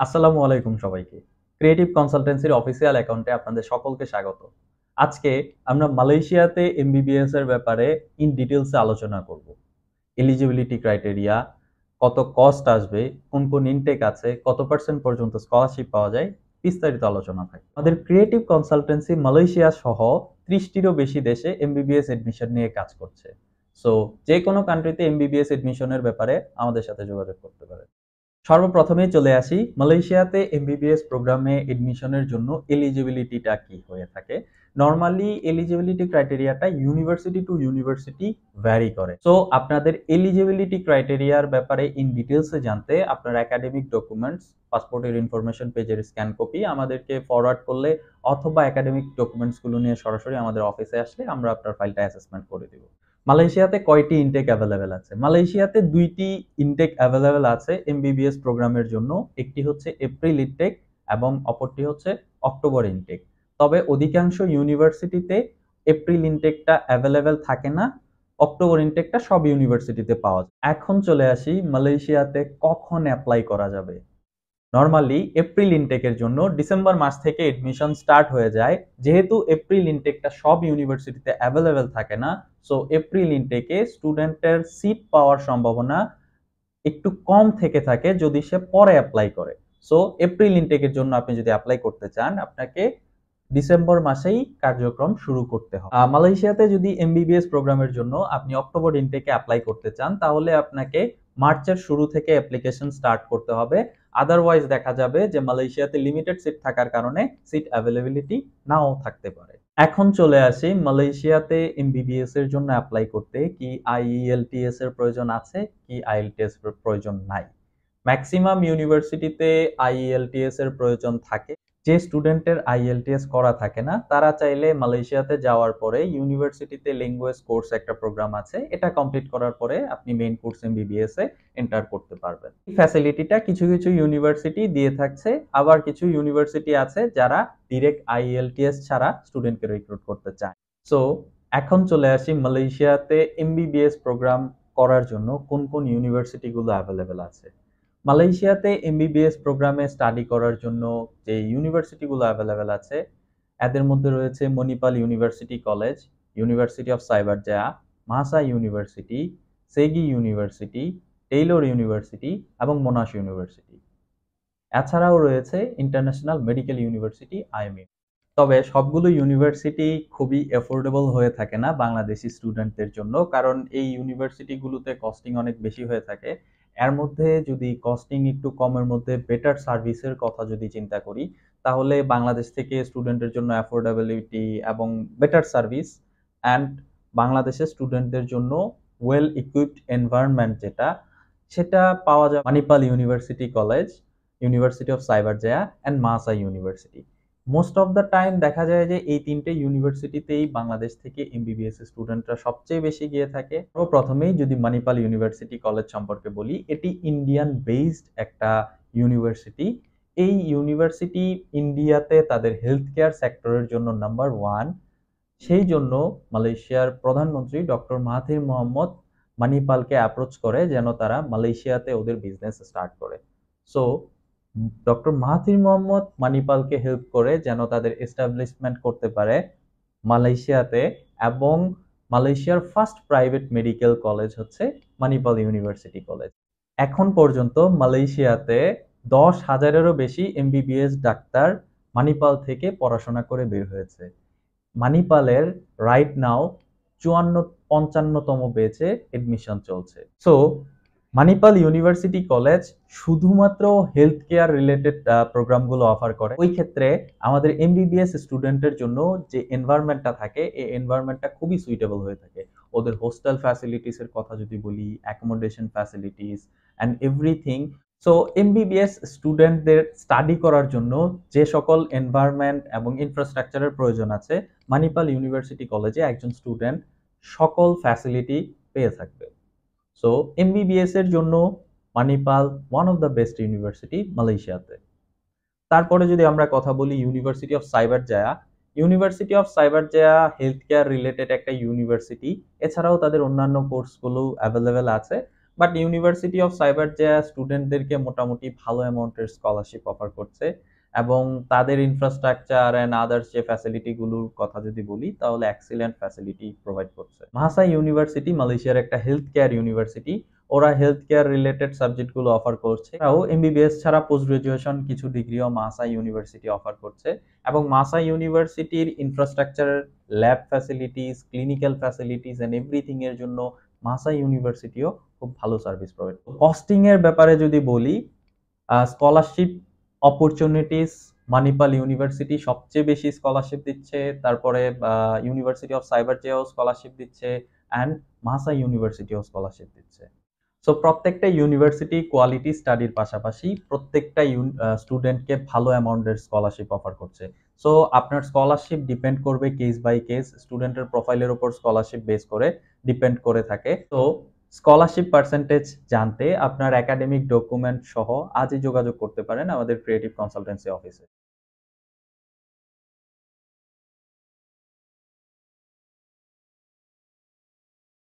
আসসালামু আলাইকুম সবাইকে। ক্রিয়েটিভ কনসালটেন্সির অফিসিয়াল অ্যাকাউন্টে আপনাদের সকলকে স্বাগত। আজকে আমরা মালয়েশিয়াতে এমবিবিএস এর ব্যাপারে ইন ডিটেইলসে আলোচনা করব। এলিজিবিলিটি ক্রাইটেরিয়া, কত কস্ট আসবে, কোন কোন ইনটেক আছে, কত পার্সেন্ট পর্যন্ত স্কলারশিপ পাওয়া যায়, বিস্তারিত আলোচনা থাকবে। আমাদের ক্রিয়েটিভ কনসালটেন্সি মালয়েশিয়া সহ ৩০টিরও বেশি দেশে এমবিবিএস এডমিশন নিয়ে কাজ করছে। সো যে কোনো কান্ট্রিতে এমবিবিএস এডমিশনের ব্যাপারে আমাদের সাথে যোগাযোগ করতে পারেন। সর্বপ্রথমেই চলে আসি মালয়েশিয়াতে এমবিবিএস প্রোগ্রামে এডমিশনের জন্য এলিজিবিলিটিটা কি হয়ে থাকে। নর্মালি এলিজিবিলিটি ক্রাইটেরিয়াটা ইউনিভার্সিটি টু ইউনিভার্সিটি ভ্যারি করে। সো আপনাদের এলিজিবিলিটি ক্রাইটেরিয়ার ব্যাপারে ইন ডিটেলসে জানতে আপনার একাডেমিক ডকুমেন্টস, পাসপোর্টের ইনফরমেশন পেজের স্ক্যান কপি আমাদেরকে ফরওয়ার্ড করলে অথবা একাডেমিক ডকুমেন্টসগুলো নিয়ে সরাসরি আমাদের অফিসে আসলে আমরা আপনার ফাইলটা অ্যাসেসমেন্ট করে দিব। মালয়েশিয়াতে কয়টি ইনটেক অ্যাভেলেবেল আছে? মালয়েশিয়াতে ২টি ইনটেক অ্যাভেলেবেল আছে এমবিবিএস প্রোগ্রামের জন্য। একটি হচ্ছে এপ্রিল ইনটেক এবং অপরটি হচ্ছে অক্টোবর ইনটেক। তবে অধিকাংশ ইউনিভার্সিটিতে এপ্রিল ইনটেকটা অ্যাভেলেবেল থাকে না, অক্টোবর ইনটেকটা সব ইউনিভার্সিটিতে পাওয়া যায়। এখন চলে আসি মালয়েশিয়াতে কখন অ্যাপ্লাই করা যাবে। নরমালি এপ্রিল ইনটেকের জন্য ডিসেম্বর মাস থেকে এডমিশন স্টার্ট হয়ে যায়। যেহেতু এপ্রিল ইনটেকটা সব ইউনিভার্সিটিতে অ্যাভেলেবেল থাকে না, সো এপ্রিল ইনটেকে স্টুডেন্টের সিট পাওয়ার সম্ভাবনা একটু কম থেকে থাকে যদি সে পরে অ্যাপ্লাই করে। সো এপ্রিল ইনটেকের জন্য আপনি যদি অ্যাপ্লাই করতে চান, আপনাকে ডিসেম্বর মাসেই কার্যক্রম শুরু করতে হবে। মালয়েশিয়াতে যদি এমবিবিএস প্রোগ্রামের জন্য আপনি অক্টোবর ইনটেকে অ্যাপ্লাই করতে চান, তাহলে আপনাকে মার্চের শুরু থেকে অ্যাপ্লিকেশন স্টার্ট করতে হবে। আদারওয়াইজ দেখা যাবে যে মালয়েশিয়াতে লিমিটেড সিট থাকার কারণে সিট অ্যাভেলেবিলিটি নাও থাকতে পারে। এখন চলে আসি মালয়েশিয়াতে এমবিবিএস এর জন্য অ্যাপ্লাই করতে কি আইইএলটিএস এর প্রয়োজন আছে কি আইএলটিএস এর প্রয়োজন নাই। ম্যাক্সিমাম ইউনিভার্সিটিতে আইএলটিএস এর প্রয়োজন থাকে। যে স্টুডেন্টের আইএলটিএস করা থাকে না, তারা চাইলে মালয়েশিয়াতে যাওয়ার পরে ইউনিভার্সিটিতে ল্যাঙ্গুয়েজ কোর্স একটা প্রোগ্রাম আছে, এটা কমপ্লিট করার পরে আপনি মেইন কোর্স এমবিবিএস এ এন্টার করতে পারবেন। এই ফ্যাসিলিটিটা কিছু কিছু ইউনিভার্সিটি দিয়ে থাকছে, আবার কিছু ইউনিভার্সিটি আছে যারা ডিরেক্ট আইএলটিএস ছাড়া স্টুডেন্টকে রিক্রুট করতে চায়। সো এখন চলে আসি মালয়েশিয়াতে এমবিবিএস প্রোগ্রাম করার জন্য কোন কোন ইউনিভার্সিটিগুলো অ্যাভেলেবেল আছে। মালয়েশিয়াতে এমবিবিএস প্রোগ্রামে স্টাডি করার জন্য যে ইউনিভার্সিটিগুলো অ্যাভেলেবেল আছে, এদের মধ্যে রয়েছে Manipal university college, university of Cyberjaya, Mahsa university, Segi university, Taylor university এবং মোনাশ ইউনিভার্সিটি। এছাড়াও রয়েছে ইন্টারন্যাশনাল মেডিকেল ইউনিভার্সিটি আইএমইউ। তবে সবগুলো ইউনিভার্সিটি খুবই এফোর্ডেবল হয়ে থাকে না বাংলাদেশি স্টুডেন্টদের জন্য, কারণ এই ইউনিভার্সিটিগুলোতে কস্টিং অনেক বেশি হয়ে থাকে। এর মধ্যে যদি কস্টিং একটু কমের মধ্যে বেটার সার্ভিসের কথা যদি চিন্তা করি, তাহলে বাংলাদেশ থেকে স্টুডেন্টের জন্য অ্যাফোর্ডেবিলিটি এবং বেটার সার্ভিস অ্যান্ড বাংলাদেশের স্টুডেন্টদের জন্য ওয়েল ইকুইপড এনভায়রনমেন্ট সেটা পাওয়া যায় Manipal university college, university of Cyberjaya and Mahsa university. Most of the time দেখা যায় যে এই তিনটে ইউনিভার্সিটিতেই বাংলাদেশ থেকে এমবিবিএস স্টুডেন্টরা সবচেয়ে বেশি গিয়ে থাকে। প্রথমেই যদি মানিপাল ইউনিভার্সিটি কলেজ সম্পর্কে বলি, এটি ইন্ডিয়ান বেসড একটা ইউনিভার্সিটি। এই ইউনিভার্সিটি ইন্ডিয়াতে তাদের হেলথ কেয়ার সেক্টরের জন্য নাম্বার ওয়ান। সেই জন্য মালয়েশিয়ার প্রধানমন্ত্রী ডক্টর মাহাথির মোহাম্মদ মানিপালকে অ্যাপ্রোচ করে যেন তারা মালয়েশিয়াতে ওদের বিজনেস স্টার্ট করে। সো ডক্টর মাহাথির মোহাম্মদ মানিপালকে হেল্প করে যেন তাদের এস্টাবলিশমেন্ট করতে পারে মালয়েশিয়াতে, এবং মালয়েশিয়ার ফার্স্ট প্রাইভেট মেডিকেল কলেজ হচ্ছে মানিপাল ইউনিভার্সিটি কলেজ। এখন পর্যন্ত মালয়েশিয়াতে ১০,০০০-এরও বেশি এমবিবিএস ডাক্তার মানিপাল থেকে পড়াশোনা করে বের হয়েছে। মানিপালের রাইট নাও ৫৪-৫৫তম ব্যাচে এডমিশন চলছে। সো মানিপাল ইউনিভার্সিটি কলেজ শুধুমাত্র হেলথ কেয়ার রিলেটেড প্রোগ্রামগুলো অফার করে। ওই ক্ষেত্রে আমাদের এমবিবিএস স্টুডেন্টের জন্য যে এনভায়রনমেন্টটা থাকে, এই এনভায়রনমেন্টটা খুবই সুইটেবল হয়ে থাকে। ওদের হোস্টেল ফ্যাসিলিটিস এর কথা যদি বলি, accommodation facilities and everything. So MBBS স্টুডেন্টদের স্টাডি করার জন্য যে সকল এনভায়রনমেন্ট এবং ইনফ্রাস্ট্রাকচারের প্রয়োজন আছে, মানিপাল ইউনিভার্সিটি কলেজে একজন স্টুডেন্ট সকল ফ্যাসিলিটি পেয়ে থাকবে। সো এমবিবিএস এর জন্য Manipal one of the best university মালয়েশিয়াতে। তারপরে যদি আমরা কথা বলি university of Cyberjaya, university of Cyberjaya health care related একটা ইউনিভার্সিটি। এছাড়াও তাদের অন্যান্য কোর্সগুলো অ্যাভেলেবেল আছে, বাট ইউনিভার্সিটি অফ সাইবার যে স্টুডেন্টদেরকে মোটামুটি ভালো অ্যামাউন্টের স্কলারশিপ অফার করছে এবং তাদের ইনফ্রাস্ট্রাকচার অ্যান্ড আদার্স যে ফ্যাসিলিটিগুলোর কথা যদি বলি তাহলে এক্সিলেন্ট ফ্যাসিলিটি প্রোভাইড করছে। মাহাসা ইউনিভার্সিটি মালয়েশিয়ার একটা হেলথ কেয়ার ইউনিভার্সিটি। ওরা হেলথ কেয়ার রিলেটেড সাবজেক্টগুলো অফার করছে। এছাড়াও এমবিবিএস ছাড়া পোস্ট গ্রাজুয়েশন কিছু ডিগ্রিও মাহাসা ইউনিভার্সিটি অফার করছে এবং মাহাসা ইউনিভার্সিটির infrastructure, lab facilities, clinical facilities and everything এর জন্য মাহাসা ইউনিভার্সিটিও খুব ভালো সার্ভিস প্রোভাইড করে। কস্টিং এর ব্যাপারে যদি বলি, স্কলারশিপ অপরচুনিটিস মানিপাল ইউনিভার্সিটি সবচেয়ে বেশি স্কলারশিপ দিচ্ছে, তারপরে ইউনিভার্সিটি অফ সাইবার যেও স্কলারশিপ দিচ্ছে অ্যান্ড মাহাসা ইউনিভার্সিটিও স্কলারশিপ দিচ্ছে। সো প্রত্যেকটা ইউনিভার্সিটি কোয়ালিটি স্টাডির পাশাপাশি প্রত্যেকটা স্টুডেন্টকে ভালো অ্যামাউন্টের স্কলারশিপ অফার করছে। সো আপনার স্কলারশিপ ডিপেন্ড করবে কেস বাই কেস, স্টুডেন্টের প্রোফাইলের উপর স্কলারশিপ বেস করে ডিপেন্ড করে থাকে। তো স্কলারশিপ পার্সেন্টেজ জানতে আপনার একাডেমিক ডকুমেন্ট সহ আজই যোগাযোগ করতে পারেন আমাদের ক্রিয়েটিভ কনসালটেন্সি অফিসে।